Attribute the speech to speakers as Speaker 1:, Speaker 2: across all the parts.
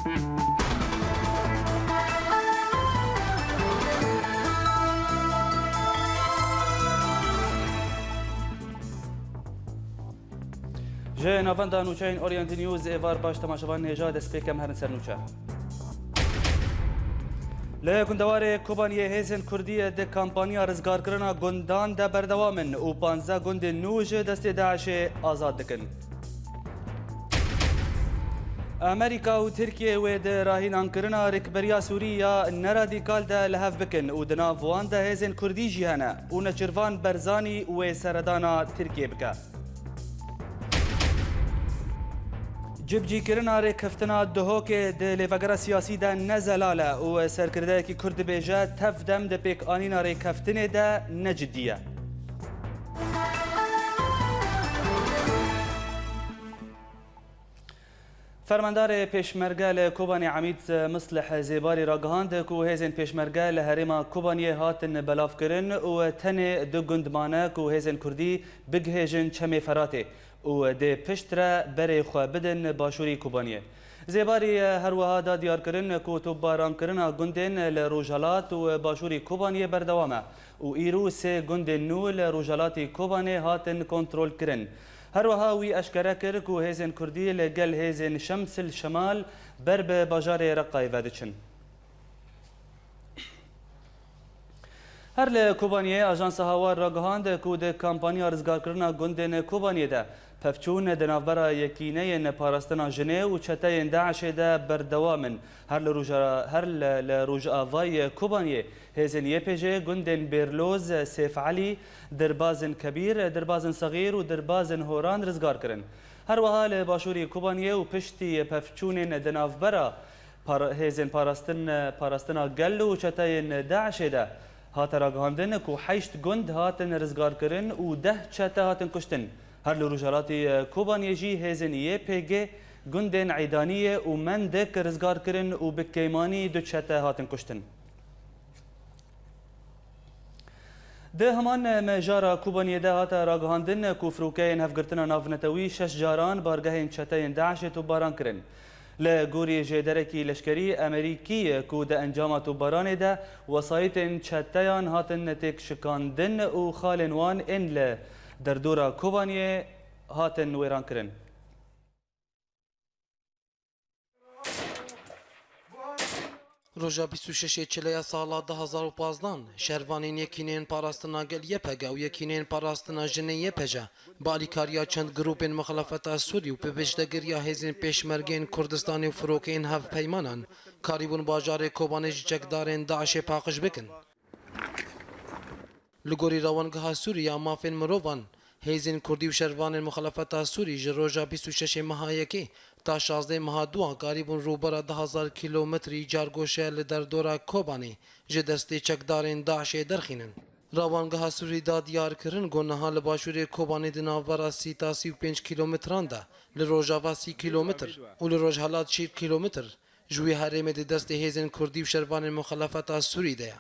Speaker 1: جه ناوندا نوچین اورینت نیوز ایوار باش تماشاوان نژاد سپیکم هرن سر نوچه لی گندوار کوبانی هیزن کردی ده کمپانیا رزگار کرنا گندان ده بردوامن و 15 گند نوج دست داعش آزاد دکن امریکا و ترکیه و ده راهینان کرنا رکبریا سوریا نرادیکال ده لحف بکن و دنافوان ده هیزن کردی جیهنه و نچروان برزانی و سردانا ترکیه بکه جبجی کرنا رکفتنا دهوک ده لیوگرا سیاسی ده نزلاله و سرکرده کی کرد بیجه تفدم ده پیک آنینا رکفتنه ده نجدیه فرماندار پیشمرگه لکوبانی عمید مصلح زیباری را گهاند که هیزن پیشمرگه لهرما کوبانی هاتن بلاف کرن و تن دو گندمانه که هیزن کردی بگهیجن چمی فراته و ده پشتره بری خواه بدن باشوری کوبانیه زیباری هر وها دا دیار کرن که تو باران کرن گندن لروجالات و باشوری کوبانیه بردوامه و ایرو سه گند نو لروجالات کوبانی هاتن کنترول کرن هر وها وی اشکره کرد که هیزن کردی لگل هیزن شمس الشمال بر به باجار رقای ودچن هر لکوبانیه آژانس هوار را گهاند که ده کمپانیا رزگار کرنا گندن کوبانیه ده پفچون دنافبرا یکینه نپارستنا جنه و چته داعش ده بردوامن هر لروج آوای کوبانیه هیزن یپیجه گندن بیرلوز سیف علی دربازن کبیر دربازن صغیر و دربازن هوران رزگار کرن هر وها لباشوری کوبانیه و پشتی پفچون دنافبرا هیزن پاراستنا گل و چته داعش ده هاتن را گهاندن که 8 گند هاتن رزگار کرن و 10 چته هاتن کشتن هر لروجالاتی کوبانیه جی هیزن یپیجه گندن عیدانیه و من دک رزگار کرن و بکیمانی 2 چته هاتن کشتن ده همان مجارا کوبانیه ده هاتا راگهاندن که فروکین هفگرتنا نافنتوی 6 جاران بارگهین چتین داعش تو باران کرن لگوری جدرکی لشکری امریکی که ده انجام تو باران ده وسایت چتیان هاتن تک شکاندن و خالنوان ان در دورا کوبانیه هاتن ویران کرن
Speaker 2: روژا 26 چلیا سالا 2015 شهروانین یکینین پاراستنا گل یپگه و یکینین پاراستنا جنه یپجه بالیکاریا چند گروپین مخالفت سوری و پبشتگریا هیزین پیشمرگین کردستانی و فروکین هف پیمانان کاریبون باجار کوبانیج چکدارین داعش پاقش بکن لگوری روانگاه سوریا مافین مروان هیزین کردی و شهروانین مخالفت سوری جروژا 26 ماهایکی تا 16 ماه دوان قریبون روبرا 10,000 کیلومتری جارگوشه لدر دورا کوبانی جه دستی چکدارین داعش درخینن روانگاه سوری دا دیار کرن گناها لباشوری کوبانی دناورا 30 تا 35 کیلومتران ده لروژاوا 30 کیلومتر و لروژ حالات 6 کیلومتر جوی حریم دی دست هیزن کردی و شهروانین مخالفت سوری ده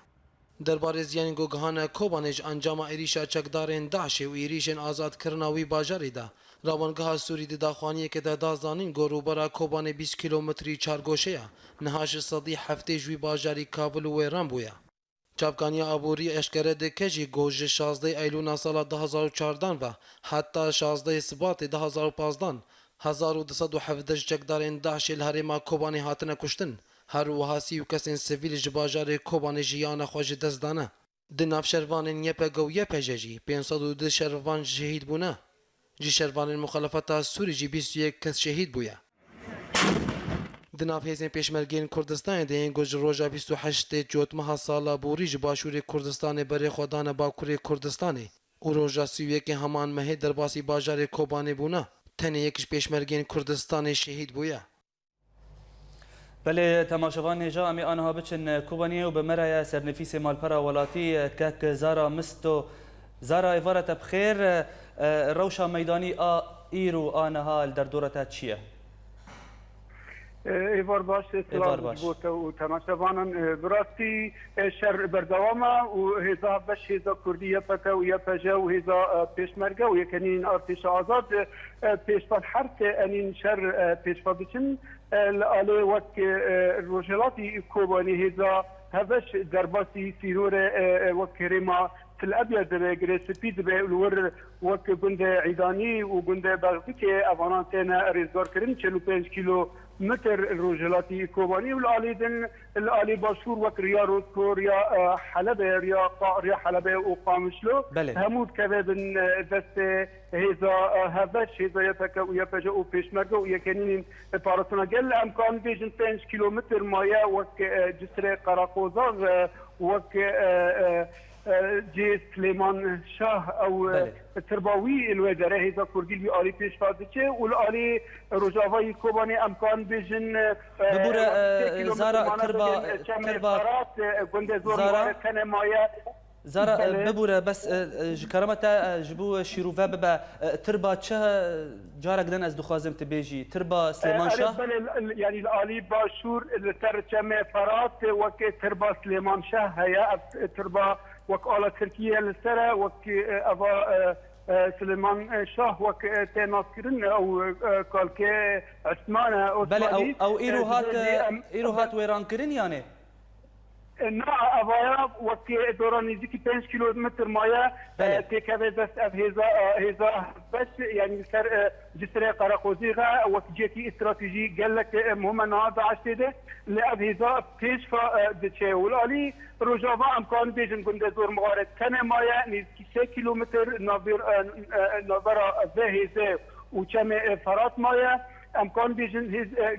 Speaker 2: درباره زیان گوگهان کوبانیج انجام ایریشا چکدارین داعش و ایریشن آزاد کرناوی باجاری ده روانگاه سوری دی داخوانی که ده دازانین گروبرا کوبانی 20 کیلومتری چارگوشه نهاش صدی هفته جوی باجاری کابل و ویران بویا چاپکانی ابوری اشکره ده کجی گوژ 16 ایلونا سال 2014 و حتی 16 سبات 2015 1217 چکدارین داعش الهرما کوبانی هاتنه کشتن هر وحاسی و کسین سویل جباجار کوبانی جیان خوش دست دانه دناف شروانین یپگه و یپجه 502 شروان شهید بونه جی شروانین مخالفت سوری جی 21 کس شهید بویا دناف هیزین پیشمرگین کردستان دهین گوش روژا 28 جوت ماه سالا بوری جباشوری کردستان بری خودان باکوری کردستانی و روژا 31 همان مهی درباسی باجار کوبانی بونه تنه یکش پیشمرگین کردستان شهید بویا
Speaker 1: بله تماشاوان نجا امی آنها بچن کوبانیه و بمرای سرنفیس مالپرا ولاتی که زارا مستو زارا ایوارت بخیر روشا میدانی ایرو آنها در دورت چیه؟
Speaker 3: ایوار باش سلام بوت و تماشاوانان براستی شر بردوامه و هزا بش هزا کردی پکه و یپجه و هزا پیشمرگه و یکنین ارتش آزاد پیشبان حرف انین شر پیشبان بچن الآلي وك الرجلاتي كوباني هذا هذاش درباسي سيرور وكريما في الأبيض جريسبيد بالور وك جند عيداني وجند بلغيكي أفاناتنا ريزور كريم 45 كيلو متر الرجلاتي كوباني والآلي الآلي باشور وك ريا روسكو ريا حلبة ريا حلبة وقامشلو همود كذا دست هذاش هذا يتك ويبجأ وبيشمرجو ويكنين بارسنا قل أمكان بيجن 5 كيلومتر مايا وك جسر قراقوزاغ وك جي سليمان شاه او ترباوي الوزراء هذا كردي اللي آلي پیش فادچه والآلي رجاوی کوبانی امکان بیشن
Speaker 1: ببوره زارا تربا
Speaker 3: گنده زور کنه مایا
Speaker 1: زارا ببوره بس كرامتا جبو شيروفا ببا تربا چه جارك دن از دخوازم تبيجي تربا سليمان شاه
Speaker 3: يعني الآلي باشور الترجمة فرات وك تربا سليمان شاه هي تربا وك آلا تركيا للسرة وك أبا سليمان شاه وك تناصرن او كالكي عثمان
Speaker 1: بله او ايروهات ويران كرين يعني
Speaker 3: نا أبايا وكي دوران نزيكي 5 كيلومتر مايا تكذا دست هذا بس يعني سر جسر قراقوزيغا وكجيتي استراتيجي قال لك مهمة نهضة عشتده لأب هذا بيش فدتشي والآلي رجاوة أمكان بيجن قند زور مغارد كان مايا نزيكي 6 كيلومتر نظر ذا وكم فرات مايا امکان بیشتر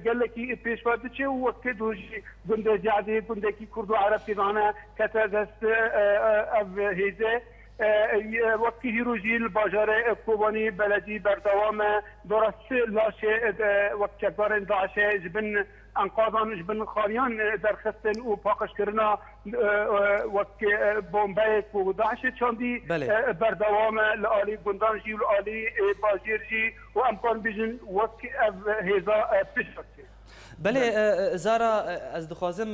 Speaker 3: قال لك پیش فادچه و وقت دوجی گنده جعدی گنده کی کرد و عرب تیزانه کتا دست او هیزه وقتی هیروجیل باجار کوبانی بلدی بردوام درست لاشه وقت کبارن داعشه جبن انقاضان جبن خاریان در خستن و پاکش کرنا وقت بومبای و داعشه چندی بردوام لآلی گندانجی و لآلی باجیرجی و امکان بیشتر وقت هیزا پیشرفته.
Speaker 1: بله زارا از دخوازم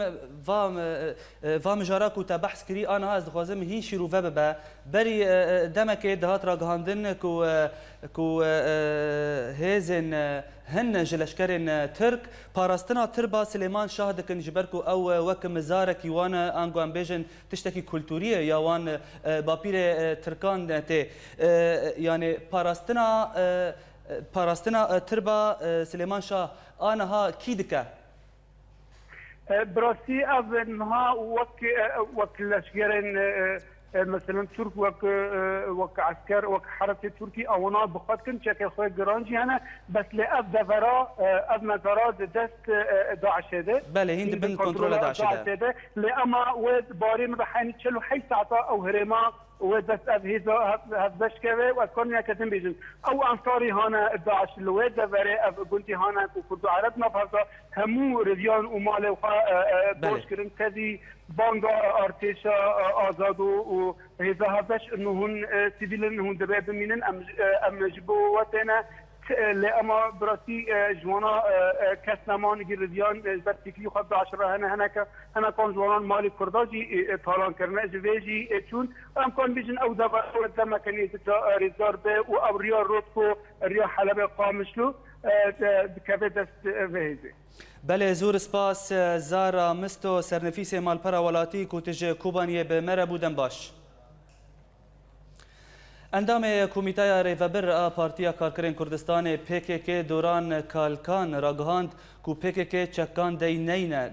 Speaker 1: وام جاراک و تبحث کری آنها از دخوازم هی شیروفه ببا بری دمک دهات را گهاندن کو هیزن هن جلشکرین ترک پاراستنا تربا سلیمان شاه دکن جبرکو او وک مزارک یوان انگوان بیجن تشتکی کلتوریه یا وان باپیر ترکان ته یعنی پاراستنا تربا سلیمان شاه آنها کی دکه؟
Speaker 3: براسي أظنها وك لشجرين مثلا ترك وك عسكر وك حركة تركي أو نار بخات كن شكل خوي جرانجي هنا بس لأب دفرا أب مزارا دست داعش هذا
Speaker 1: بله هند بن كنترول داعش هذا
Speaker 3: لأما ود باري مدحين تشلو حي ساعة أو هرما ودست أب هذا كذا وكون يكتم بيجن أو أنصاري هنا داعش الواد دفرا أب قلتي هنا وكردو عربنا فهذا همو ريان ومال وخا باش كرن كذي باندا ارتشا آزادو و هذا هذاش انه هن سيفيلن هن دباب منن ام جبو وتنا لأما براسي جوانا كسنمان جرديان برتكلي خد 10 هنا كان جوانا مالي كرداجي طالان كرنا جويجي تون ام كان بيجن او دبا لما كان يتجا ريزارب او ريا روتكو ريا حلبة قامشلو بكبه دست وهيزي
Speaker 1: بله زور سپاس زارا مستو سرنفیس مالپرا ولاتی کوتج کوبانیه به مره بودن باش اندام کمیته ریوبر پارتیا کارکرین کردستان PKK دوران کالکان راگهاند کو PKK چکان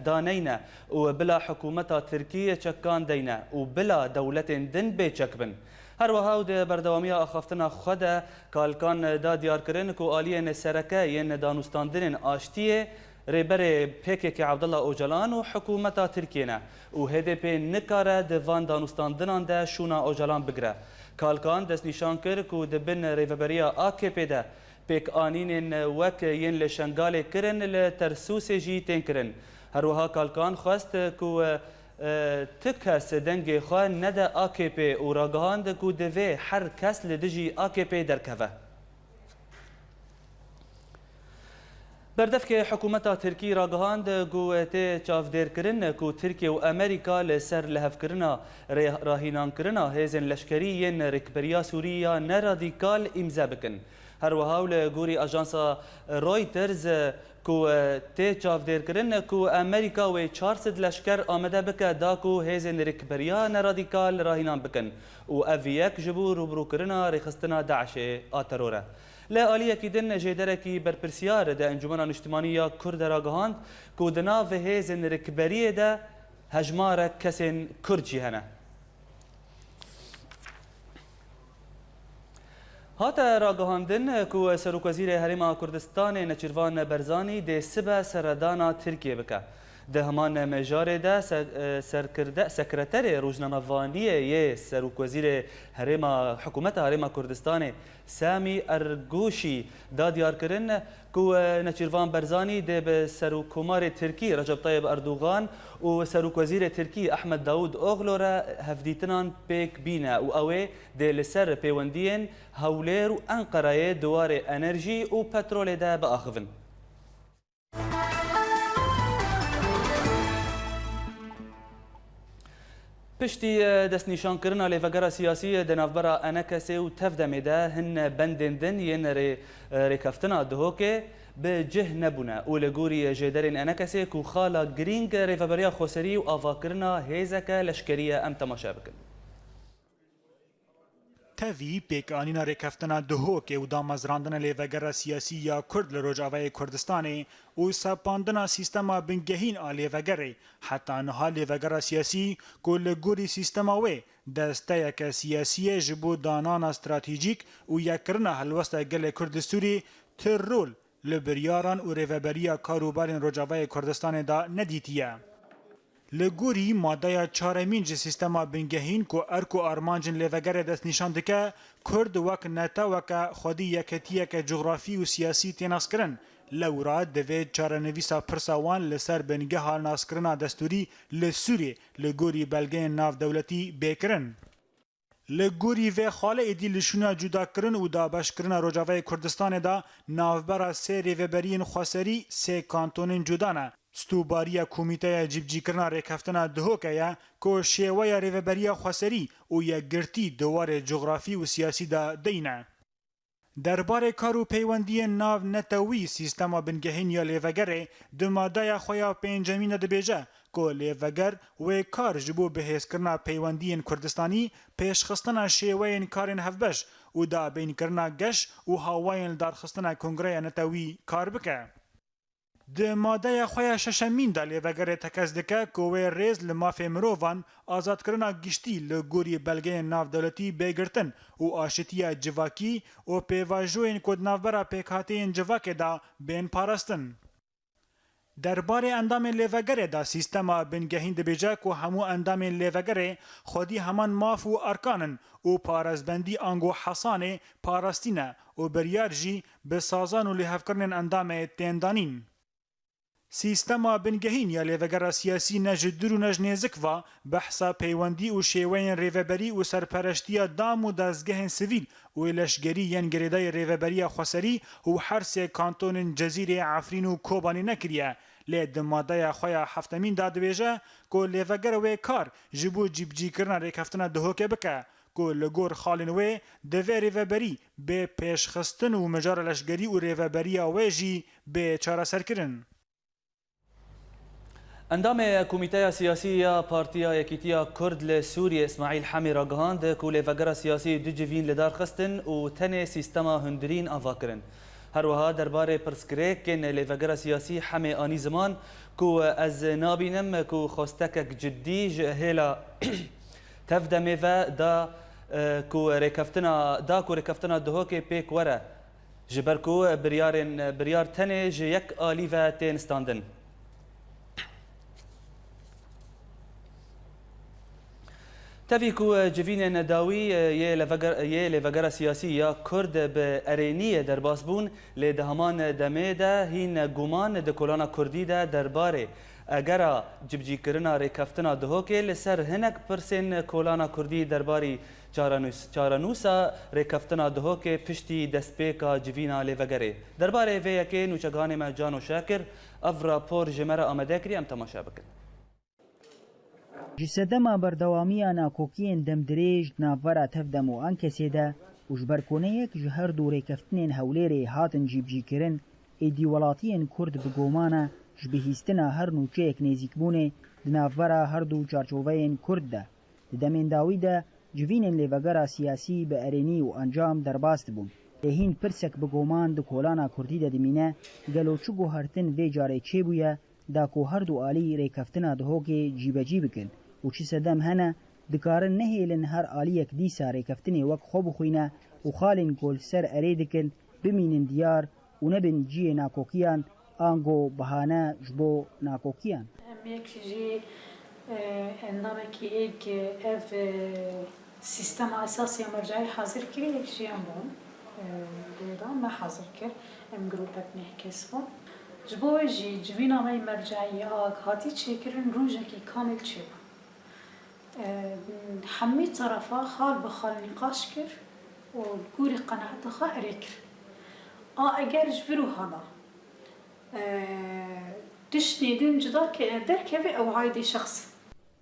Speaker 1: دانینه و بلا حکومت ترکیه چکان دینه و بلا دولت دن به چکبن هر وها د بردوامی اخافتنا خود کالکان دا دیار کرن کو آلین سرکه ین دانوستاندن آشتیه ریبر PKK عبدالله اوجلان و حکومت ترکیه و HDP نکاره دوان دانوستاندنان ده شونا اوجلان بگره کالکان دست نشان کرد که دبن ریوبریا AKP ده پیک آنین وک ین لشنگال کرن لترسوس جی تین کرن هر وها کالکان خواست که تکس دنگ خواه نده AKP و راگهاند که دوی هر کس لدجی AKP درکوه بردف که حکومت ترکی راگهاند گوته چافدیر کرن که ترکیه و امریکا لسر لحف کرنا راهینان کرنا هیزن لشکری ین رکبریا سوریا نرادیکال امضا بکن هەروەها لە گوری ئاژانسا رویترز کو تی چاودێرکردن کو ئەمریکا وێ 400 لەشکەر ئامادە بکە داکو هێزên رێکبەریya neradîkal rahînan bikin û ev yek ji bo rûbirûkirina rêxistina Daişê a terorê. Li aliyekî din jê derekî berpirsiyar de Encûmena Niştimanî ya Kurd ragihand ku di nav hêzên rêkberiyê de hejmarek kesên Kurd jî hene. هاتا راگهاندن کو سروکوزیر هرما کردستان نچیروان برزانی ده سبه سردانا ترکیه بکه. ده همان مجاره ده سکرتر روزنامه‌وانی یه سروکوزیر هرما حکومت هرما کردستان سامی ارگوشی دادیار کردن کو نچیروان برزانی ده به سروکومار ترکی رجب طیب اردوغان و سروکوزیر ترکی احمد داود اوغلو را هفدیتنان پیک بینه و اوه ده لسر پیوندین هولیر و انقره دوار انرژی و پترول ده بآخفن. پشتی دست نشان کردن لیوگرا سیاسی دنافبرا انکسی و تفدمی ده هن بندندن ین ریکفتنا دهوکه به جه نبونه و لگوری جدرین انکسی کو خالا گرینگ ریوبریا خوسری و آواکرنا هیزک لشکریه ام تماشا بکن.
Speaker 4: تاوی پیکانینا ریکفتنا دهوکه و دامزراندن لیوگرا سیاسی یا کرد لروجاوی کردستانی و سپاندنا سیستما بنگهین لیوگره حتی نها لیوگرا سیاسی کل گوری سیستما وی دسته یک سیاسی جبو دانان استراتیجیک و یکرنا هلوسته گل کرد سوری تر رول لبریاران و ریوبریا کاروبارین روجاوی کردستان دا ندیتیه. لگوری ماده چهارمین جه سیستما بنگهین کو ارکو آرمانجن لیوگر دست نشان دکه کرد وک نتا وک خودی یکتیه که جغرافی و سیاسی تیناس کرن لورا دوید چارنویسا پرساوان لسر بنگه ها ناس کرنا دستوری لسوری لگوری بلگه ناف دولتی بیکرن. لگوری و خاله ایدی لشونا جدا کرن و دابش کرن روجاوی کردستان دا نافبرا سه ریوبرین خواسری سه کانتونین جدانه. ستوباریا کمیته جیبجی کرنا ریکفتنا دهوکه یا که شیوه ریوبریا خواسری و یا گرتی دوار جغرافی و سیاسی دا دینه. درباره کارو پیوندی ناو نتوی سیستما بنگهین یا لیوگره دماده خویا پینجمین دبیجه که لیوگر و کار جبو بحیث کرنا پیوندی کردستانی پیشخستنا شیوه کارین هفبش و دا بین کرنا گش و هاوین دارخستنا کنگره نتوی کار بکه. د ماده خویا ششمین دا لیوگر تکز دکه که ریز لماف مروفان آزاد کرنا گشتی لگوری بلگه ناف دولتی بگرتن و آشتیا جواکی و پیواجوین کد نافبرا پیکاتین جواک دا بین پارستن. درباره اندام لیوگر دا سیستما بنگهین دبیجه که همو اندام لیوگر خودی همان ماف و ارکانن و پارزبندی آنگو حسان پارستینه و بریار جی بسازان و لحف کرنن اندام تیندانین. سیستما بنگهین یا لیوگرا سیاسی نجدر و نجنیزک و بحثا پیوندی و شیوین ریوبری و سرپرشتی دام و دزگه سویل و لشگری ین گریدای ریوبری خواسری و هر سه کانتون جزیره عفرین و کوبانی نکریه لید ماده خویا هفتمین دادویجه که لیوگر و کار جبو جیبجی کرنا ریکفتنا دهوکه بکه که لگور خالن و دوی ریوبری به پیشخستن و مجار لشگری و ریوبری ویجی به چاره سر کرن.
Speaker 1: اندام کمیته سیاسی پارتیا یکیتیا کرد لسوریه اسماعیل حمی راگهاند که لیوگرا سیاسی دو جوین لدار خستن و تن سیستما هندرین آوا کرن. هروها درباره پرسکریکن لیوگرا سیاسی حمی آنی زمان که از نابینم که خواستکک جدی جهلا تفدمه و دا که ریکفتنا دهوک پیک وره جبر که بریار تنه یک آلی و تین استاندن. تبي كو جوین نداوی یه لیوگرا سیاسی یا کرد به ارینی درباس بون لدهمان دمیده هین گمان دکولانا کردی ده درباره اگر جبجی کرنا ریکفتنا دهوکه لسر هنک پرسین کولانا کردی درباری چارانوسا ریکفتنا دهوکه پشتی دسپیکا جوینا لیوگره درباره وی که نوچگان ما جانو شاکر اف راپور جمره آمده کری ام تماشا بکن.
Speaker 5: جسدما بردوامی ناکوکین دم دریج نافورا تفدم و انکسی ده و ji ber koneyek ji her du rêkeftinên Hewlêrê hatin cîbcîkirin, êdî welatiyên Kurd bi gomana ji bihîstina her nûçeyek nêzîkbûnê di navbera her du çarçoveyên Kurd de. Di demên dawî de civînên lêvegera siyasî bi erênî û encam derbas dibûn. Lêhîn pirsek bi goman di kolana Kurdî de dimîne gelo çi guhertin vê carê çêbûye da ku her du alî rêkeftina dihokê cîbecî bikin û çi sedem hene dikarin nehêlin her aliyek dîsa rêkeftinê wek xwe bixwîne û xalên golser erê dikin bimînin diyar û nebin ciyê nakokiyan ango bihane ji bo nakokiyan.
Speaker 6: Em yek jî endamekî êk ev sîstema esasiya mercayê hazir kir yek jiyan bûn. Dêda me hazir kir em grupek neh kes bûn. Ji bo we jî civîna me mercayî ak hatî çêkirin rojekî kamil çêbû. Hemî tarafa xal bi xal nîqaş kir û gûrê qenaeta xwe erê kir. A eger ji vir û hala tiştê din cida derkeve ew aydê şexs.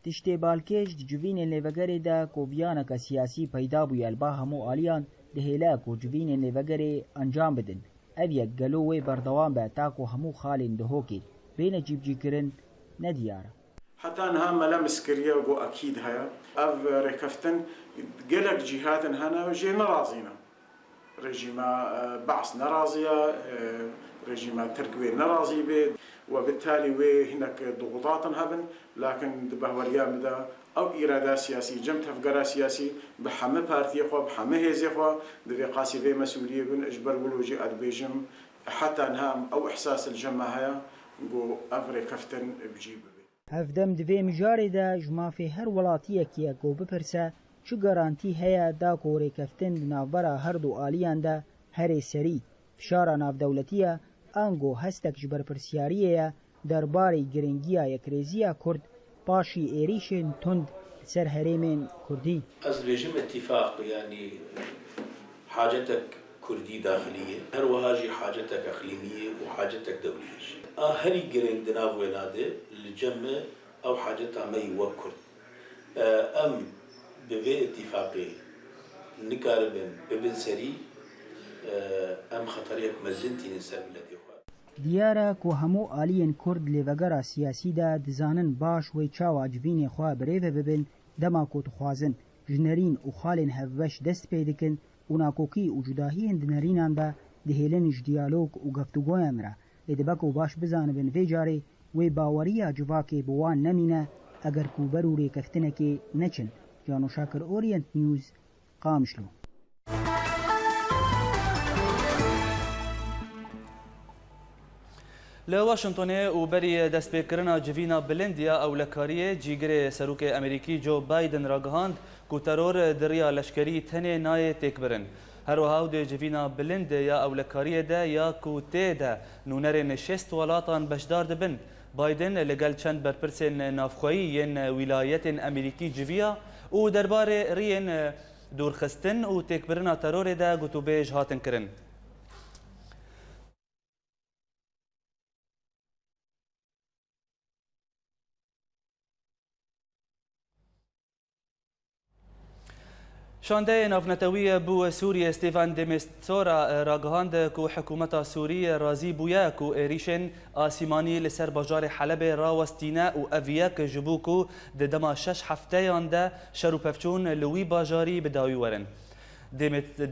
Speaker 5: Tiştê balkêş di civînên lêvegerê de kovyaneka siyasî peyda bûye li ba hemû aliyan dihêle ku civînên lêvegerê encam bidin. Ev yek gelo wê berdewam be ta ku hemû xalên dihokê bêne cîbcîkirin nediyar e.
Speaker 7: حتى انها ملا مسكريه وقو اكيد هيا اف ركفتن قلق جهات هنا وجي نرازينا رجيما بعث نرازيه رجيما تركوي نرازي به وبالتالي وي هناك ضغوطات هبن لكن دبه وريام دا او اراده سياسي جمت افقرا سياسي بحمه بارتي خو بحمه هيزي خو دبي قاسي في مسؤوليه بن اجبر ولوجي ادبيجم حتى انها او احساس الجماعه هيا قو اف ركفتن بجيب
Speaker 5: Hevdem di vê mijarê de ji mafê her welatiyekî ku bipirse çi garantî heye da ku rêkeftin di navbera her du aliyan de herê serî fişara navdewletiye ango hestek ji berpirsyariyê ye derbarê giringiya yekrêziya Kurd paşî êrişên tund li ser herêmên Kurdî.
Speaker 8: Ez dibêjim ittifaq yani hacetek Kurdî daxiliye her wiha jî hacetek iqlîmiye û hacetek dewlîye jî. Herî giring di nav wê nade li cem me ew haceta me yî wek Kurd. Em bi vê ittifaqê nikaribin bibin serî em xeteriyek mezin tînin ser miletê xwe.
Speaker 5: Diyar e ku hemû aliyên Kurd lêvegera siyasî de dizanin baş wê çawa civînê xwe birêve bibin dema ku dixwazin ji nerîn û xalên hevbeş dest pê dikin û nakokî û cudahiyên di nerînan de dihêlin ji diyalog û geftugoyan re. Ê dibe ku baş bizanibin vê carê wê baweriya civakê bi wan nemîne eger ku ber û rêkeftinekê neçin. Cano Şakir, Orient News, Qamişlo.
Speaker 1: Li Washingtonê û berî destpêkirina civîna bilind ya ewlekariyê cîgirê Serokê Amerîkî Joe Biden ragihand ku teror di rêya leşkerî tenê nayê têkbirin. Her wiha dê civîna bilind ya ewlekariyê de ya ku tê de nûnerên şêst welatan beşdar dibin. Biden li gel çend berpirsên navxweyî yên wîlayetên Amerîkî civiya û derbarê rêyên dûrxistin û têkbirina terorê de gotûbêj hatin kirin. شاندهی نافنتوی بو سوریه استیفان دمیستورا راگهاند کو حکومت سوریه رازی بویا کو ایریشن آسیمانی لسر بجار حلب راوستینه و اویک جبو کو دما 6 هفته یانده شرو پفچون لوی باجاری بداوی ورن.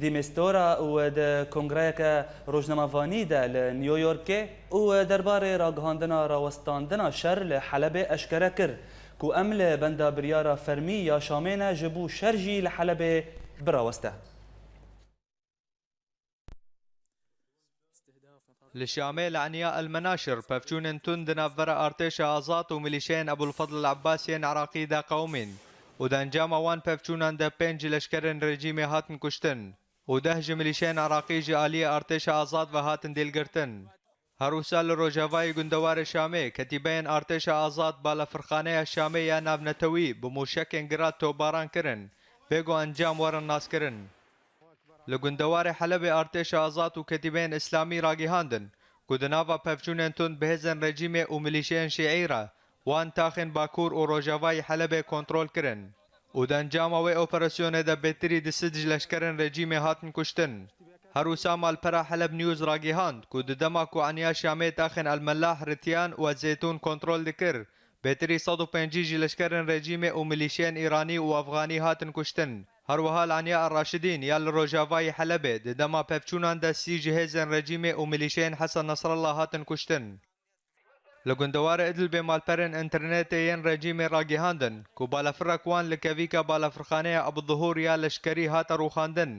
Speaker 1: دمیستورا و د کنگره که روزنامه‌وانی ده نیویورک و دربار راگهاندنا راوستاندنا شر لحلب اشکره کرد. کو امل بندا بریارا فرمی یا شامینه جبو شرجی لحلب براوسته.
Speaker 9: لشامل عنياء المناشر بفجون تند نفر ارتش ازات وميليشين ابو الفضل العباسيين عراقي دا قومين ودانجام وان بفجون دا بنج لشكرن رجيمي هاتن كشتن ودهج ميليشين عراقي جالي ارتش ازات وهاتن ديلگرتن. هروسال روجاوای گندوار شامی کتیبین ارتش آزاد بالا فرخانه شامی یا نابنتوی بموشک انگراد توباران کرن بگو انجام ورن ناس کرن. لگندوار حلب ارتش آزاد و کتیبین اسلامی راگی هاندن گدناوا پفچونن تند بهزن رژیم و ملیشین شیعی را وان تاخن باکور و روجاوای حلب کنترل کرن و دەنجامەوەی ئۆپەراسیۆنێدا بێتری دسدج لەشکرن رێجیمێ هاتن کوشتن. هەروسا مالپەرا حەلب نیوز ڕاگەیاند و ددەما کوعنیا شامێ تاخن ئەلمەلاح رتیان و زەیتون کۆنترۆل دکرد. بێتری 150 لەشکرن رێجیمێ و میلیشیان ئیرانی و ئەفغانی هاتن کوشتن. هەروەها لانیا ئەڕاشدین یا لە ڕۆژاوای حەلەبێ ددەما پەفچووناندا 30 ji هێزن رێجیمێ و میلیشیان حەسەن نەسڕەڵڵا هاتن کوشتن. لە گوندەوارە ئیدل بێ مالپەرن ئینترنێتە یەن رێجیمێ ڕاگەیاندن و بالەفرەک وان لە کەڤیکە بالەفرخانەیە ئەبودظهور یا لەشکەری هاتە ڕووخاندن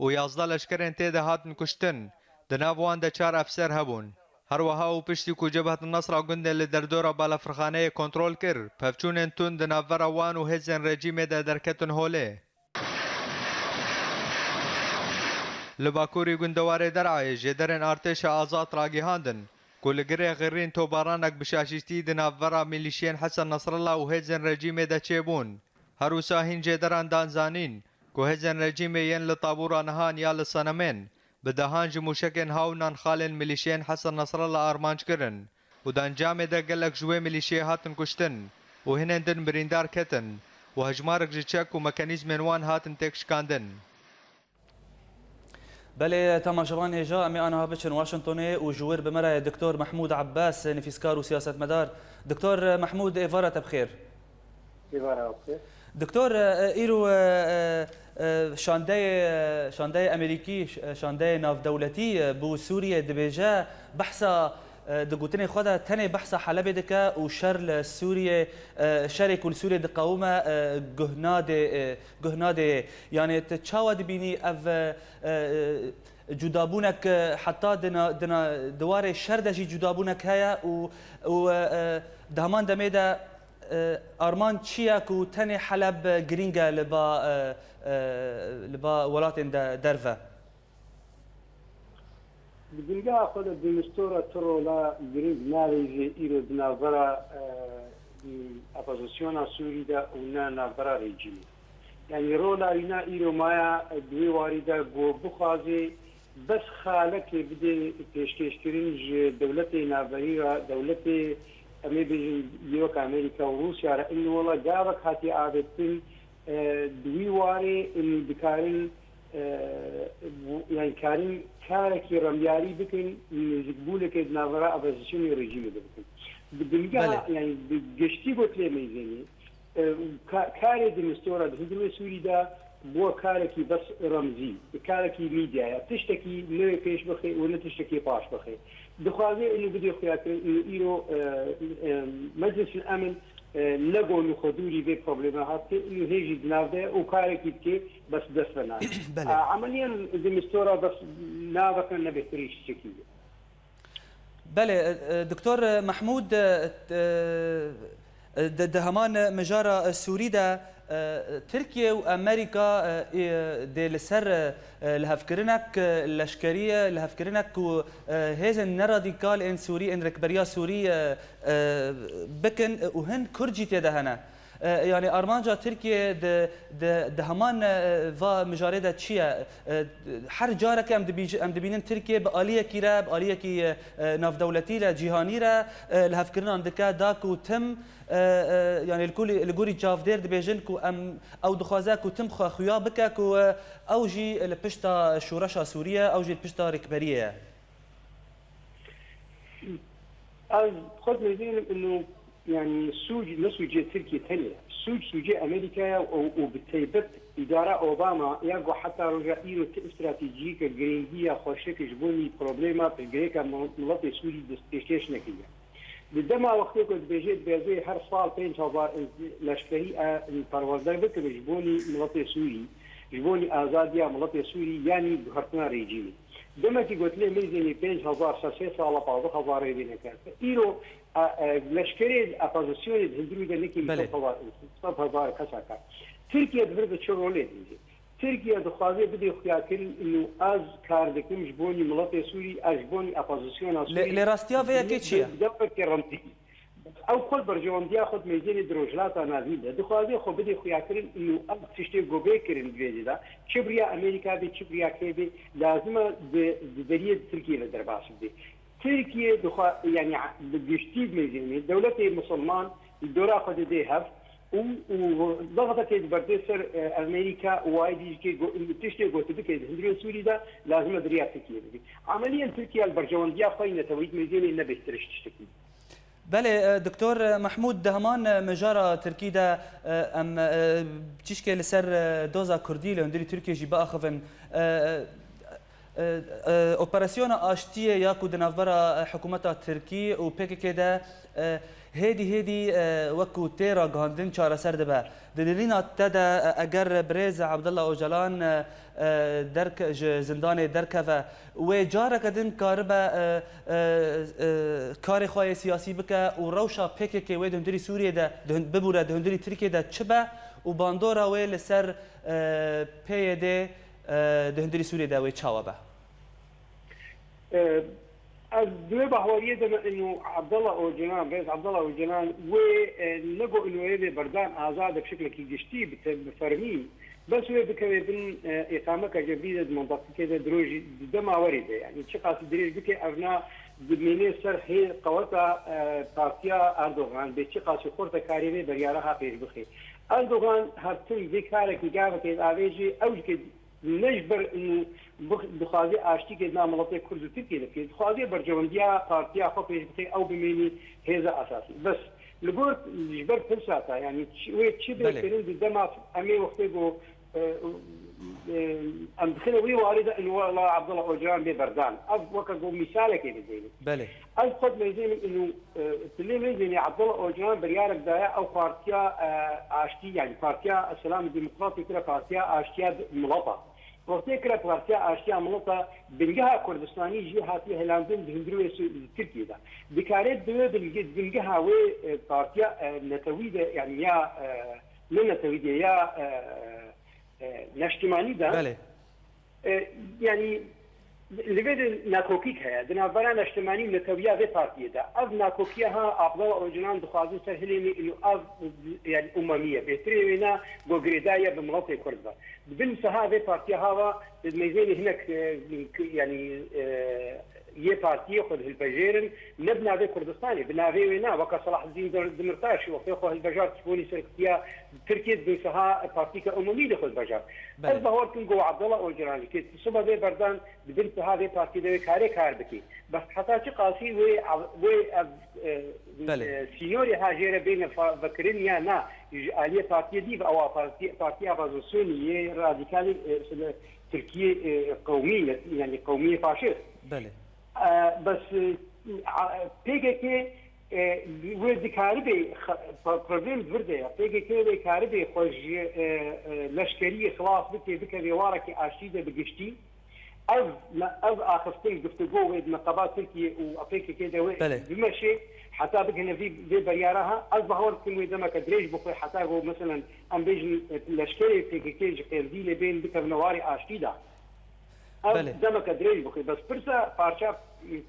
Speaker 9: و 11 لەشکرێن تێدا هاتن کوشتن. دناو واندا 4 ئەفسەر هەبوون. هەروەها و پشتی و جەبهەت نەسرا گوندێ لە دەردۆرە بالەفرخانەیە کۆنترۆل کرد. پەفچوونên تون di navbera wan û hêzên rejîmê de derketin holê. Li Bakurê gundewarê Derayê jêderên artêşa azad ragîhandin ku li girê xirrîn tobaranek bişaşîtî di navbera milîşiyên Hesen Nesrallah û hêzên rejîmê de çêbûn. Herûsa hîn jêderan dan zanîn ku hêzên rejîmê yên li tabûra nihan ya li senemên bi dehan ji mûşekên hawnan xalên milîşiyên Hesen Nesrallah armanc kirin û dencamê de gelek ji wê milîşiyê hatin kuştin û hinên din birîndar ketin û hejmarek ji çek û mekanîzmên wan hatin têkşikandin.
Speaker 1: بله تماشاوان هجا امی آنها بچن واشنطنه و جوور بمره دکتور محمود عباس نفیسکار و سیاست مدار. دکتور محمود ایوارت بخیر.
Speaker 10: ایوارت بخیر.
Speaker 1: دکتور ایرو شانده امریکی شانده ناف دولتی بو سوریه دبیجه بحثا دقوتني خدا تاني بحث حلب دكا وشر سوريا شرك سوريا دقاومة جهناد يعني تشاود بيني اف جدابونك حتى دنا دوار الشر دجي جدابونك هيا و دهمان دميدا ارمان تشياك وتاني حلب جرينجا لبا ولاتن درفا
Speaker 10: بدنجا خود دمستورا ترولا جريج ناريجي إيرو بنافرا أبوزيسيونا سوريدا ونا نافرا ريجيمي يعني رولا رينا إيرو مايا دوي واريدا جو بخازي بس خالك بدي تشكيشكرين دولة نافريرا دولة يوك أمريكا وروسيا إنه والله جابك هاتي عادتين دوي واري إنه بكارين يعني كارين كاركي رمياري بكن يجبولك نظرة أبوزيسيون ريجيم بكن بدلجا يعني بجشتي قلت لي ميزاني كاري دمستورة هندرو سوري دا بو كاركي بس رمزي كاركي ميديا تشتكي نوي بيش بخي ولا تشتكي باش بخي دخوازي انه بدي خيات انه ايرو مجلس الامن لقوا انه خدوري بي بروبليمات انه هيجي بنافده وكاركي بكي بس دسنا عمليا دمستورة بس نابك نبي تريش شكيه.
Speaker 1: بله دكتور محمود دهمان مجارة سوري دا تركيا وامريكا دي لسر لهفكرنك الاشكريه لهفكرنك وهذا الراديكال ان سوري ان ركبريا سوري بكن وهن كرجي تدهنا يعني ارمانجا تركيا دهمان و مجارده تشيا هر جارك ام دبينن تركيا باليه كيرا باليه كي ناف دولتي لا جهاني را لهفكرنا عندك داك وتم يعني الكل الجوري جاف دير دبيجن كو ام او دخوازاك وتم خويا بكك او جي البشتا شورشا سوريا او جي البشتا ركبريه.
Speaker 10: خذ ميزين انه يعني سوج نسوجي تركيا ثانيه سوجي امريكا وبالتيبت اداره اوباما يقو حتى رجع ايرو استراتيجيك جرينجيا خوشك جبوني بروبليما في جريكا ملطي سوري دستيشنكيه بدما وقتك بيجي بيجي هر صال 5000 لشكري البروازدار بك جبوني ملطي سوري جبوني ازاديا ملطي سوري يعني بخرطنا ريجيمي دما كي قلت لي ميزاني 5000 6 صال 5000 ريبينا كان ايرو لشكري اپوزيسيون هندرو ده نكي 1000 كساكا تركيا دبرد شغله دي تركيا دخوازي بدي خياكل انه از كار دكم جبوني ملطي سوري اجبوني اپوزيسيون سوري
Speaker 1: لراستيا فيا كيتشيا
Speaker 10: دبر كرمتي او كل برجون دي اخذ ميزاني دروجلاتا نازيل دخوازي خو بدي خياكل انه اب تشتي غوبيكرين بيجي دا كبريا امريكا بي كبريا كيبي لازم بدريه تركيا لدرباس دي تركيا يعني بيشتيد ميزاني دولة مسلمان الدورة خد دي هف وضغطت بردسر امريكا وايد تشتي قلت بك هندري سوري ده لازم دريا تركيا عمليا تركيا البرجونديه خاينه تويت ميزاني النبي تشتكي.
Speaker 1: بله دكتور محمود دهمان مجارة تركي ده ام تشكي لسر دوزا كردي لهندري تركيا جي باخفن اوبراسيون اشتيه ياكو دنافبرا حكومه تركي و PKK ده هيدي وكو تيرا غاندن چارە سەر دەبە دلینا تدا ئەگەر برێز عەبدەڵڵا ئۆجەلان زندانê دەرکەوە wê careke din karibe karê xwe yê siyasî bike û rewşa PKK wê di hundirî Sûriyê de bibûre di hundirî Tirkiye de çi be û bandora wê li ser PYD di hundirî Sûriyê de wê çawa be.
Speaker 10: الدوي بحوريه ده انه عبد الله اوجلان بس عبد الله اوجلان ونقوا انه يبي بردان ازاد بشكل كيجشتي بفرمي بس هو بكبن اقامه كجديده منطقه كده دروج دما ورده يعني شقاس دريج بك ابناء دميني سر هي قوتا بارتيا اردوغان بشقاس خورته كاريبي بريارها فيش بخي اردوغان هرتل ذكرك جابت الافيجي اوج نجبر انه بخوازی آشتی که نام ملت کرد ترکیه دکه بخوازی برجوندیا پارتیا خو پیش بخی او بمینی هذا اساسي بس لقول جبر فرصه يعني شيء بيكرين دما امي وقت جو ام دخلوا وارده انه والله عبد الله اوجران ببردان اب وقت مثال كده زين
Speaker 1: بله
Speaker 10: از خد ميزين انه تلميذ عبد الله اوجران بريارك دايا او بارتيا آشتی يعني بارتيا السلام الديمقراطي كده بارتيا آشتيا ملطه وقتكرا بارتيا آشتيا ملطه بنجها كردستاني جهاتي هلاندن بهندروي تركيا ده بكاريت دو بنجها و بارتيا نتويده يعني يا من نتويده يا نشتماني ده
Speaker 1: بله
Speaker 10: يعني لبيد ناكوكيك هيا دنافران اجتماعي نتويا في بارتيا ده اف ناكوكيها افضل اوجنان دخازي سهليني انه اف يعني امميه بيترينا بوغريدايا بمناطق كردها بالنسبه هذه بارتيا هذا الميزان هناك يعني يه بارتيا خذ البجيرن نبنى في كردستاني بنا في وينا وكا صلاح الدين دمرتاش وفيخو البجار تشبوني سركتيا تركيا بنسها بارتيكا امميه دخل البجار الظهور كنقو عبد الله اوجراني كي صبا في بردان بنت هذه بارتي ده كاري كار بكي بس حتى قاسي و سينيوري هاجر بين فكرين يا نا عليه بارتي دي او بارتي افازونيه راديكالي تركيا قوميه يعني قوميه فاشيست
Speaker 1: بله
Speaker 10: بس PKK ورد كاربي بروبلم ورده PKK كاربي خوش لشكري خلاص بك بوارك اشيده بقشتي از اخستي گفتگو ود نقابات تركيا و PKK ده بمشي حتى بقنا في بريارها از بهور كم دما كدريج بخي حتى هو مثلا ام بيج لشكري PKK قلدي لبين بك نواري اشيده دما كدريج بخي بس برسا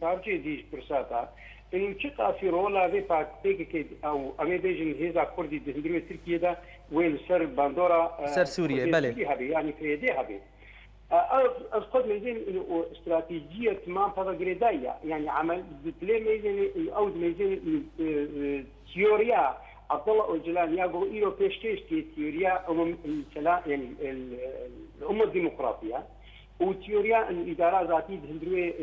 Speaker 10: پارچه دیش پرساتا این چه قاسی رولا وی PKK او امی بیجن هیزا کردی دهندروی ترکیه دا ویل سر باندورا
Speaker 1: سر سوریه بله
Speaker 10: يعني في يديها بي از خود ميزين انه استراتيجيه تمام هذا جريدايا يعني عمل بتلي ميزين او ميزين تيوريا عبد الله اوجلان ياغو ايرو بيشتيش تيوريا يعني الامه الديمقراطيه وتيوريا ان الاداره ذاتي هندروي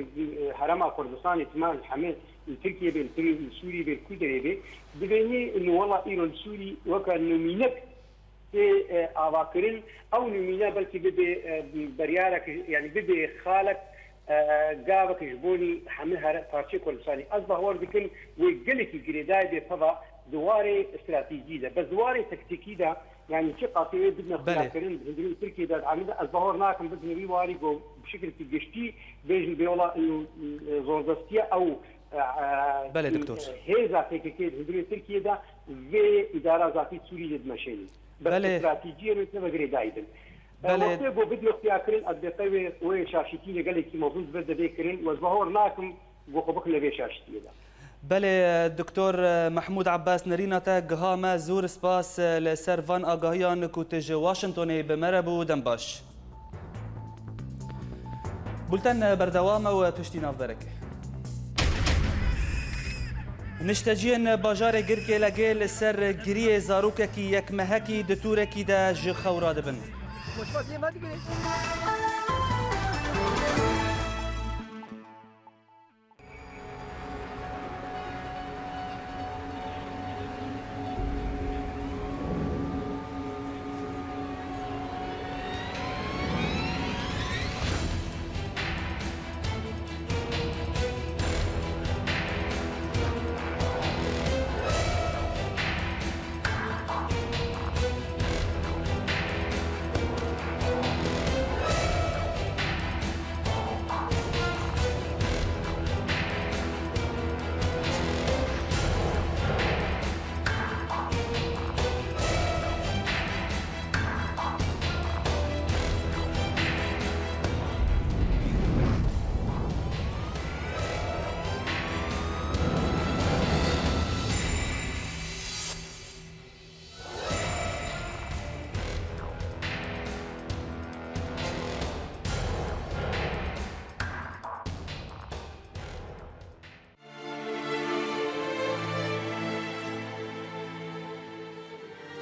Speaker 10: حرم كردستان تمام الحمل تركيا بين سوريا بين كودري بيني انه والله ايران سوري وكان نمينك في اواكرين او نمينا بلكي بدي بريارك يعني بدي خالك جابك جبوني حملها بارتي كردستاني اصبح ورد كل ويقلك الجريداي بفضاء دواري استراتيجي ده بس دواري تكتيكي ده يعني شيء قاطعي بدنا خلاكرين هندري تركيا ده عامل الظهور ناكم بدنا ريواري جو بشكل تجشتي بيجن بيولا انه زوردستيا او
Speaker 1: بله دكتور
Speaker 10: هيزا PKK هندري تركيا ده في اداره ذاتي سوريا دمشقي بس استراتيجيه مثل ما قري دايدن بله جو بدنا خلاكرين الدقيقه وشاشتي قال لك موضوع بده بيكرين والظهور ناكم جو خبكنا بشاشتي ده
Speaker 1: بله دکتر محمود عباس نرینا تا گهام زور سپاس لسر وان آگاهیان کوتج واشنطن بمربو دنباش بولتن بردوام و پشتی ناف برکه نشتجين باجار گرکی لگل سر گریه زاروککی یک مهکی دتورکی دا جخورا دبن.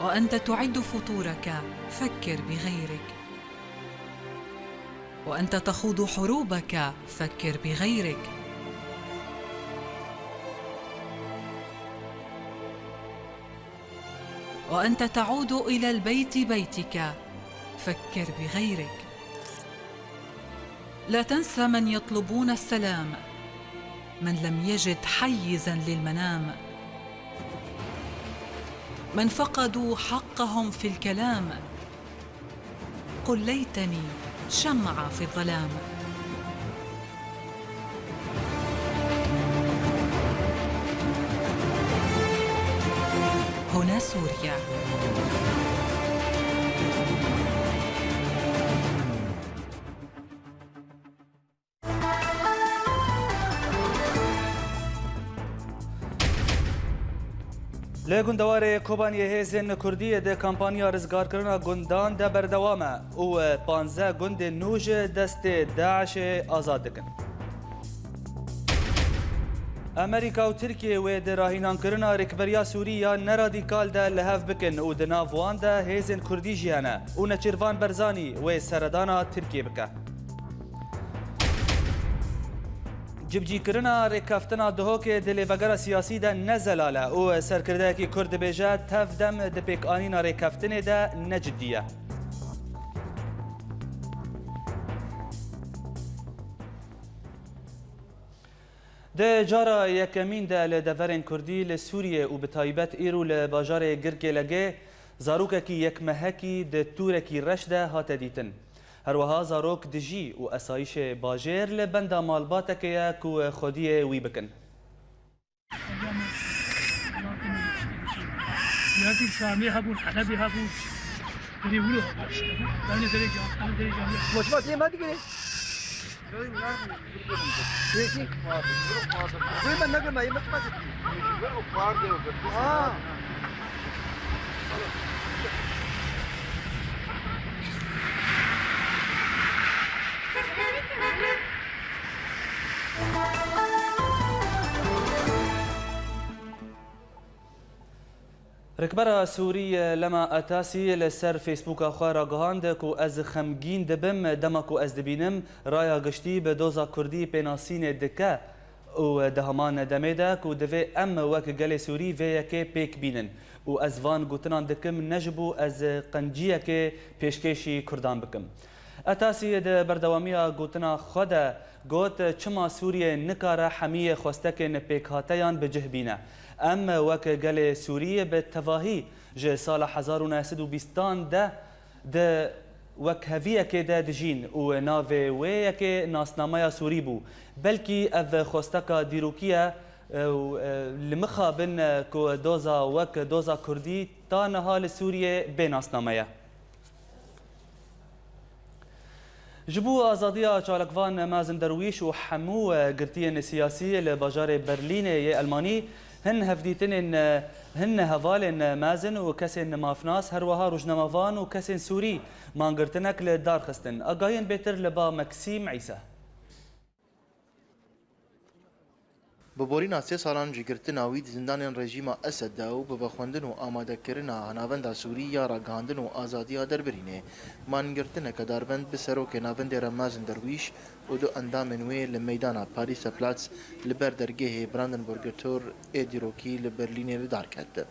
Speaker 11: وأنت تعد فطورك فكر بغيرك، وأنت تخوض حروبك فكر بغيرك، وأنت تعود إلى البيت بيتك فكر بغيرك. لا تنسى من يطلبون السلام، من لم يجد حيزاً للمنام، من فقدوا حقهم في الكلام. قل ليتني شمعة في الظلام. هنا سوريا.
Speaker 1: لی گندواره کوبانی هیزن کردی ده کمپانیا رزگار کرنا گندان ده بردوامه و 15 گند نوج دست داعش آزاد دکن. امریکا و ترکیه و ده راهینان کرنا رکبریا سوریا نرادیکال ده لحف بکن و ده ناوان ده هیزن کردی جیانه و نچروان برزانی و سردانا ترکیه بکه. جبجی کرنا رکافتنا دهوک دلیوگر سیاسی ده نزلاله و سرکرده کی کرد بیجه تف دم دپیک آنینا رکافتنه ده نجدیه. ده جارا یکمین ده لدورن کردی لسوریه و بتایبت ایرو لباجار گرگه لگه زاروکه کی یک مهکی ده توره کی رشده هات دیتن. هروها زاروک دجی و اسایش باجر لبندا مالبات که کو خودی وی بکن.
Speaker 12: یادی شامی هبون حلبی هبون دریولو دانی درجه مشبات یه مادی گری یکی کوئی من نگم یه مشبات
Speaker 1: رکبر سوری لما اتاسی لسر فیسبوک خواه گهاند کو از خمگین دبم دما کو از دبینم رایا گشتی به دوزا کردی پیناسین دکه و دهمان دمیده کو دوی ام وک گل سوری وی که پیک بینن و از وان گوتنان دکم نجبو از قنجیه که پیشکشی کردان بکم. اتاسی ده بردوامیا گوتنا خود گوت چما سوریه نکاره حمیه خوستک نپیک هاتیان به جهبینه. ام وک گل سوریه به تواهی جه سال 1920 ده وک هویه که ده دجین و ناوه ویه که ناسنامه سوری بو بلکی او خوستکا دیروکیه لمخابن که دوزا وک دوزا کردی تا نهال سوریه به ناسنامه. جبو آزادیا چالکوان مازن درویش و حمو گرتین سیاسی لباجار برلین المانی هن هفدیتن هن هوالن مازن و کسین مافناس هروها روجنموان و کسین سوری مانگرتنک لدار خستن اگاین بهتر لبا مکسیم عیسی.
Speaker 13: ببورينا 3 سالان جگرتنا وید زندان رژیم اسد دا و بخوندن و آماده کرنا هناوند سوریه را گاندن و آزادی دربرینه مانگرتنا کداربند بسروک ناوند رمازن درویش و دو اندام نوی لمیدان پاریس پلاتس لبر درگه براندنبورگ تور ایدیروکی لبرلین لدار کرد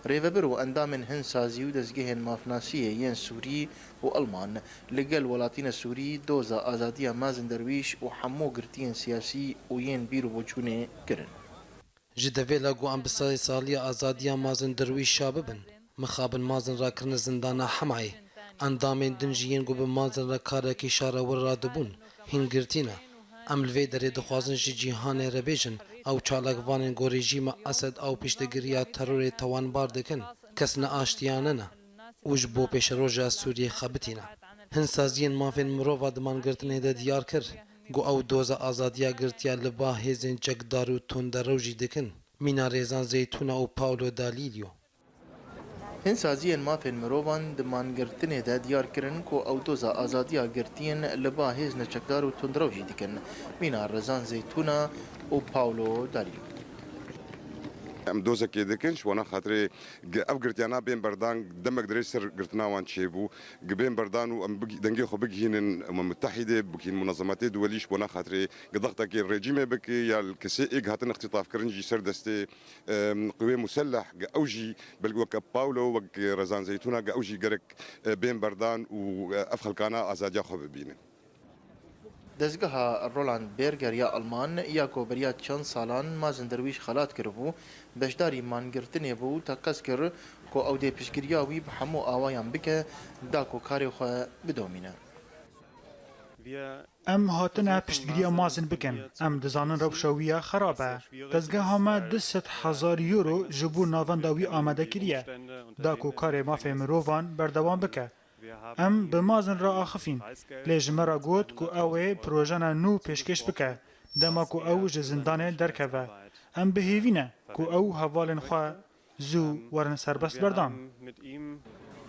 Speaker 13: ریوبر و اندام هن سازی و دزگه مافناسیه ین سوری و آلمان لگل ولاتین سوری دوزا آزادی مازن درویش و حمو گرتین سیاسی و ین بیرو بوچونه کرن.
Speaker 2: جدویلا گو ام بسای سالی آزادی مازن درویش شاببن مخابن مازن را کرن زندانا حمای اندامین دنجیین گو به مازن را کارکی شاره ور را دبون هنگرتینا ام الوی دری دخوازن جی جیهان ربیجن او چالکوانن گو رژیم اسد او پیشتگیریا ترور توانبار دکن کس نه آشتیانه اوج بو پیش روژا سوریه خبتینا هنسازین مافین مرووا دمان گرتنه ده دیار کر گو او دوزا آزادیا گرتیا لبا هیزن چکدارو تندروجی دکن مینا ریزان زیتونا او پاولو دالیلیو
Speaker 13: هن سازی مافین مروان دمانگرتنه ده دیار کرن کو او دوزا آزادیا گرتین لبا هیز نچکدار و تندروجی دکن مینا رزان زیتونا و پاولو دالیلیو
Speaker 14: ام دوزه کې د کنش ونه خاطر اف ګرتیانا بین بردان دمک درې سر ګرتنا وان چيبو بین بردان او دنګي خو بګهین متحده بګهین منظمات دوليش ونه خاطر ضغطه کې رژیم بک یا الكسي اج هاتن اختطاف کرنجي سر دسته قوي مسلح اوجي بالوك باولو وك رزان زيتونا اوجي ګرک بین بردان او اف خلقانا ازاجا خو ببینه
Speaker 13: دزگاه رولاند برگر یا آلمان یا کوبریا چند سالان مازن درویش خلات کربو بشداری مانگرتنه بو تاکس کر کو او دی پیشگیریاوی بحمو آوایان بکه دا کو کاری خو بدومینه
Speaker 4: ام هاتنا پشتگیری مازن بکن ام دزانن روشاویه خرابه دزگاه همه 200,000 یورو جبو ناونداوی آمده کریه دا کو کار مافی مروان بردوام بکه ام به مازن را آخفین لیج مرا گوت کو اوه پروژنا نو پیشکش بکه دما کو او زندان درکوه ام به هیوینه کو او حوالن خواه زو ورن سربست بردان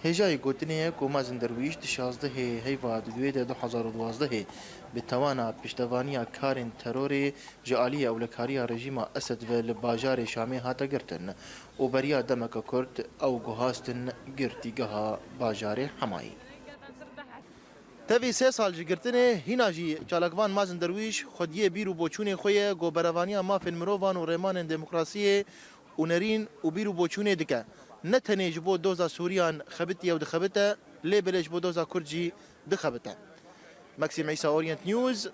Speaker 13: هجای گوتنیه کو مازن درویش 16 هیوا 2012 به توانا پشتوانی کارن ترور جعلی اولکاری رژیم اسد و لباجار شامی هاتا گرتن و بریا دمک کرد او گوهاستن گرتیگاه باجار حمایی تبی 3 سال جگرتنه هیناجی چالکوان مازن درویش خودیه بیرو بوچونه خوی گوبروانی مافن مروان و ریمان دموکراسی و نرین و بیرو بوچونه دکه نه تنیج بو دوزا سوریان خبتی او دخبته لی بلش بو دوزا کرجی دخبته ماکسیم عیسی اورینت نیوز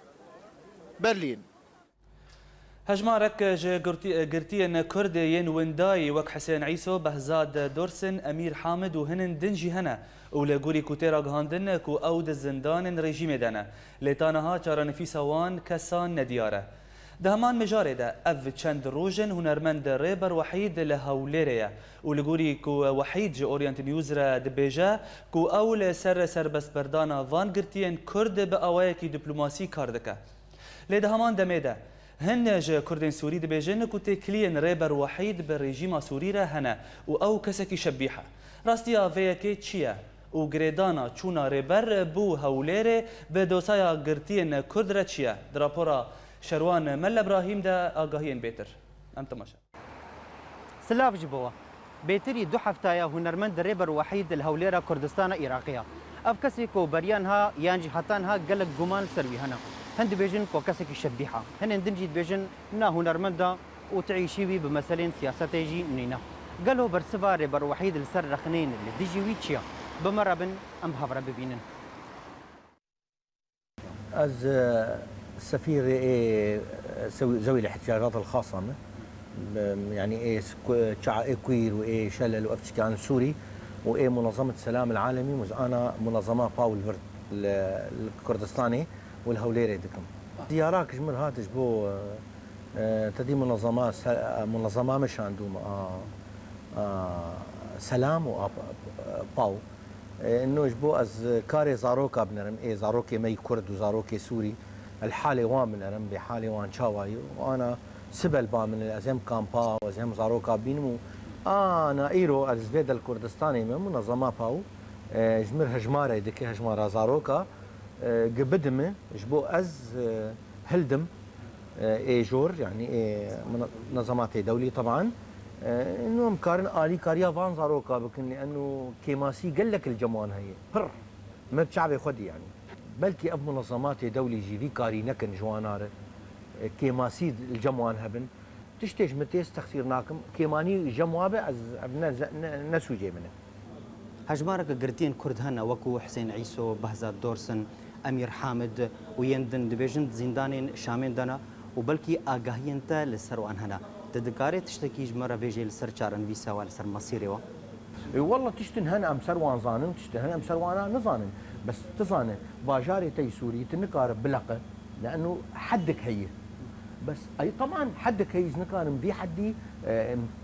Speaker 13: برلین
Speaker 1: هجمارك قرتين كرد ين ونداي وك حسين عيسو بهزاد دورسن امير حامد وهنن دنجي هنا ولا غوري كوتيرا غاندن كو اود الزندان ريجيم دنا ليتانها چارا نفيسا وان كسان ندياره دهمان مجاري ده اف چند روجن هنرمند ريبر وحيد لهوليريا ولغوري كو وحيد جي اورينت نيوز را دبيجا كو اول سر بس بردانا وان قرتين كرد باوايكي دبلوماسي كاردكا لدهمان دميده هنج كردين سوري دبيجن كو تكلين ريبر وحيد بالريجيم سوري را هنا و او كسكي شبيحه راستيا فيكي تشيا و غريدانا چونا ريبر بو هوليري بدوسايا قرتين كرد را تشيا درابورا شروان مل ابراهيم دا آگاهين بيتر ام تماشا
Speaker 15: سلاف جبوا بيتري دو حفتايا هنرمند ريبر وحيد الهوليرة كردستان إراقية أفكسي كو بريانها يانجي حتانها قلق قمان سروي هنا هند بيجن كو كسكي شبيحة هن دنجي بيجن نا هنرمندا وتعيشيوي بمسالين سياستيجي منينا قالوا برسفا ريبر وحيد السر رخنين اللي ديجي ويتشيا بمرابن أم هفرا ببينن
Speaker 16: از سفير ذوي الاحتياجات الخاصة يعني كوير وإيه شلل وأفتشكان سوري وإيه منظمة السلام العالمي وأنا منظمة باول فيرت الكردستاني والهوليري دكم دياراك جمر هاتش بو تدي منظمة مش عندهم سلام و باو إنه جبو از كاري زاروكا بنرم إيه زاروكي مي كرد وزاروكي سوري الحالة وان من أرم بحالة وان شاواي وأنا سبل با من الأزم كامبا وأزم زاروكا بينمو أنا إيرو الزبيد الكردستاني من منظمة باو جمر هجمارة دكي، هجمارة زاروكا قبدمه جبو أز هلدم جور يعني منظمات دولي طبعا انه مكارن الي كاريا فان زاروكا بكن لانه كيماسي قال لك الجموان هي بر ما بشعبي خدي يعني بلكي اب منظمات دولي جي في كاري نكن جوانار كيماسي الجموان هبن تشتيش متيس تخسير ناكم كيماني جموابه از نسوجي منه
Speaker 15: هجمارك قرتين كرد هنا وكو حسين عيسو بهزاد دورسن امير حامد ويندن ديفيجن زندانين شامين دنا وبلكي اگاهينتا لسروان هنا تدكاري تشتكي جمره فيجي لسر چارن فيسا ولا سر مصيري
Speaker 16: والله تشتن هنا ام سروان زانن تشتن هنا ام سروان نزانن بس تزانن باجاري تي سوري تنكار بلقه لانه حدك هي بس اي طبعا حدك هي نكار في حدي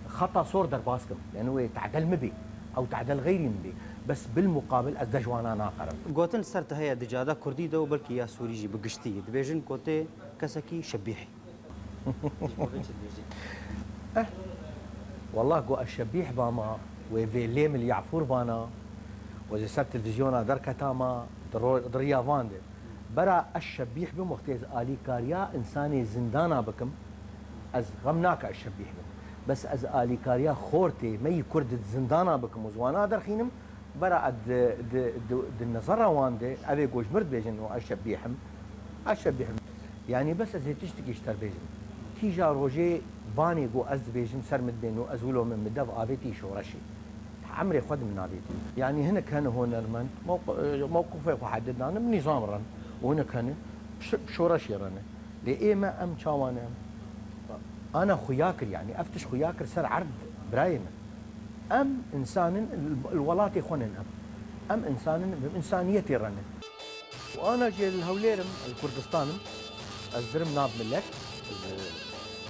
Speaker 16: خطا صور در باسكم لانه تعدل مبي او تعدل غيري مبي بس بالمقابل ازدجوانا ناقره
Speaker 15: قوتن سرت هي دجاده كردي دو بلكي يا سوري جي بقشتي دبيجن كوتي كسكي شبيحي
Speaker 16: والله قو الشبيح باما وفيليم اللي يعفور بانا وزي سر تلفزيونا دركتاما دريا فاند برا الشبيح بمختيز الي كاريا انساني زندانا بكم از غمناك الشبيح بس از الي كاريا خورتي مي كرد زندانا بكم وزوانا درخينم برا د النظره وانده ابي جوج مرد بيجن الشبيحم يعني بس از تشتكي اشتر بيجن كي جا روجي فاني جو از بيجن سرمد بينو ازولو من مدف ابيتي شورشي عمري خد من ناديتي يعني هنا كان هون المن موقف حددنا من نظام رن وهنا كان شورشي رن لإيما ام شاوانا انا خياكر يعني افتش خياكر سر عرض برايم ام انسان الولاتي خونن ام انسان بانسانيتي رن وانا جي الهوليرم الكردستان ازدرم ناب ملك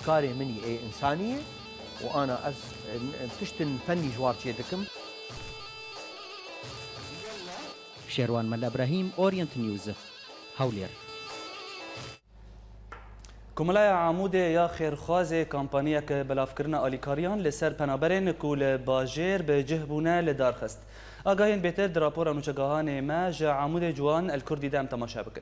Speaker 16: كاري مني اي انسانيه وانا تشتن فني جوار شيدكم
Speaker 5: شيروان ملا ابراهيم اورينت نيوز هولير
Speaker 1: کملای عمود یا خیرخواز کمپانیا که بلافکرنا آلیکاریان لسر پنابرین کول باجر به جهبونه لدارخست. آگاهین بهتر در راپور نوچگاهان ما جا عمود جوان الکردی دام تماشا بکن.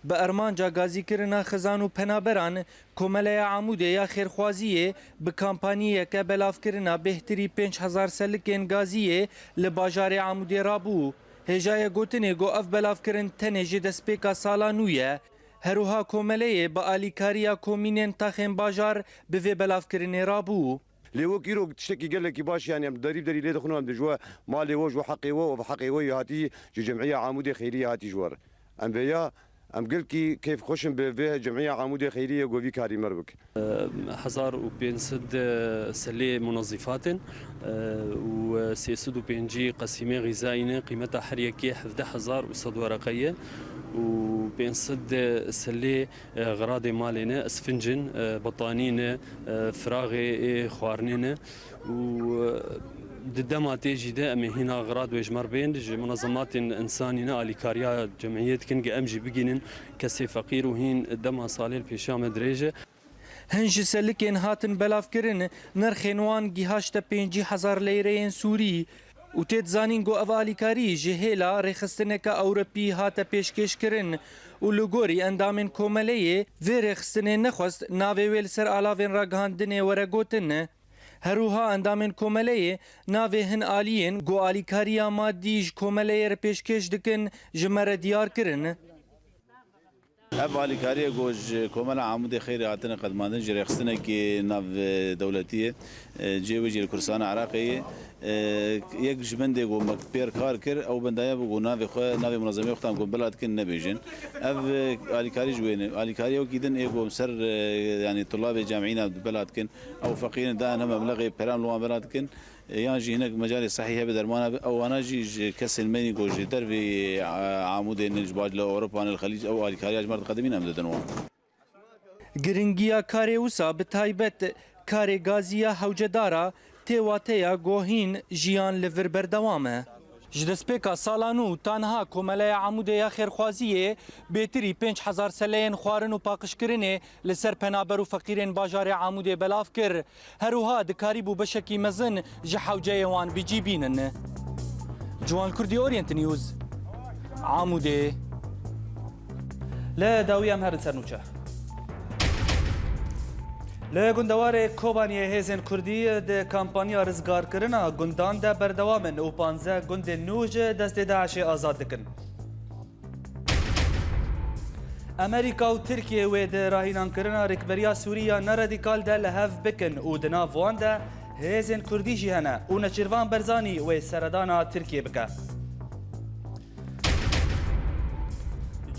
Speaker 17: به ارمانجا گازی کرنا خزان و پنابران کملای عمود یا خیرخوازیه به کمپانیا که بلافکرنا بهتری 5000 سلکین گازیه لباجار عمود رابو. هجای گوتنه گو اف بلافکرن تنجی دسپیکا سالانویه. هروها کومله با آلیکاریا کومینن تاخن باجار به وی بلافکرین رابو
Speaker 18: ليو كيرو تشتكي قال لك باش يعني دريب دري لي دخلوا عند جوا مالي وج وحقي وحقي وي هاتي جمعيه عموديه خيريه هاتي جوار ام بيا ام قال كي كيف خوشم به جمعيه عموديه خيريه جوفي كاري مربك
Speaker 19: 1500 سله منظفات و350 قسيمه غذائيه قيمتها حريكيه 11100 ورقيه و500 سله غراض مالنا اسفنجن بطانين فراغي خوارنين و دماتي جدا أم هنا أغراض ويجمر بين منظمات إنسانية آلیکاریا جمعيات كن أمجي بجنن كسي فقير وهين دم صالح بيشام درجة
Speaker 17: هنج سلكين هاتن بلاف كرن نرخنوان جهاش تا 5000 ليرين سوري و تيت زانين جو آلیکاری جهلا رخصتنك أوروبي هاتا پیشکش کرن و لگوری اندامن کوملیه و رخصتنه نخواست ناوی ویل سر آلاوین را گهاندنه و رگوتنه هروها اندامن کوملیه ناوی هن آلیین گو آلیکاریا مادیج کوملیه را پیشکش دکن جمره دیار کرن
Speaker 20: اف آلیکاری گوش کوملا عمود خیر هاتن قدماندن جرخستنه کی ناو دولتیه جیوجی کردستان عراقی یک جبنده گو مکبر کار کر او بندایا بگو ناو خو ناو منظمه وقتام گو بلاد کن نبیجن اف آلیکاری جوینه آلیکاری او کیدن ایگو سر يعني طلاب جامعين بلاد كن او فقير ده انا مبلغ بيران لو بلاد كن يانجي هناك مجال صحيحه بدرمانه او انا جي كسل مني جوجي دربي عمود النجباج لاوروبا الخليج او آلیکاری مرد قدمين ام ددنوا
Speaker 17: گرنگیا کاری وسا بتایبت کاری گازیا حوجدارا تیواتیا گوهین جیان لور بردوامه جدسپیکا سالانو تنها کومله عمود یا خیرخوازیه بهتری 5000 سلین خوارن و پاقشکرینه لسر پنابر و فقیرین باجار عمود بلاف کر هروها دکاری بو بشکی مزن جحوجه وان بجی بینن جوان کردی اورینت نیوز عموده
Speaker 1: لا داوی هم هرن سرنوچه لی گندوار کوبانی هیزن کردی ده کمپانیا رزگار کرنا گندان ده بردوامن و 15 گند نوج دست داعش آزاد دکن. امریکا و ترکیه و ده راهینان کرنا رکبریا سوریا نرادیکال ده لحف بکن و دنا وان ده هیزن کردی جهنه و نچروان برزانی و سردانا ترکیه بکه.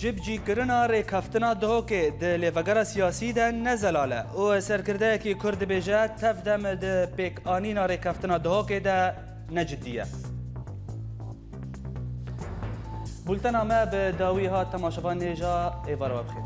Speaker 1: جبجی کرنا ریک هفتنا دهوکه ده لیوگرا سیاسی ده نزلاله و سرکرده که کرد بیجه تفدم ده پیک آنینا ریک هفتنا دهوکه ده نجدیه. بولتنا ما به داوی ها تماشاوان نیجا ایوارا بخیر.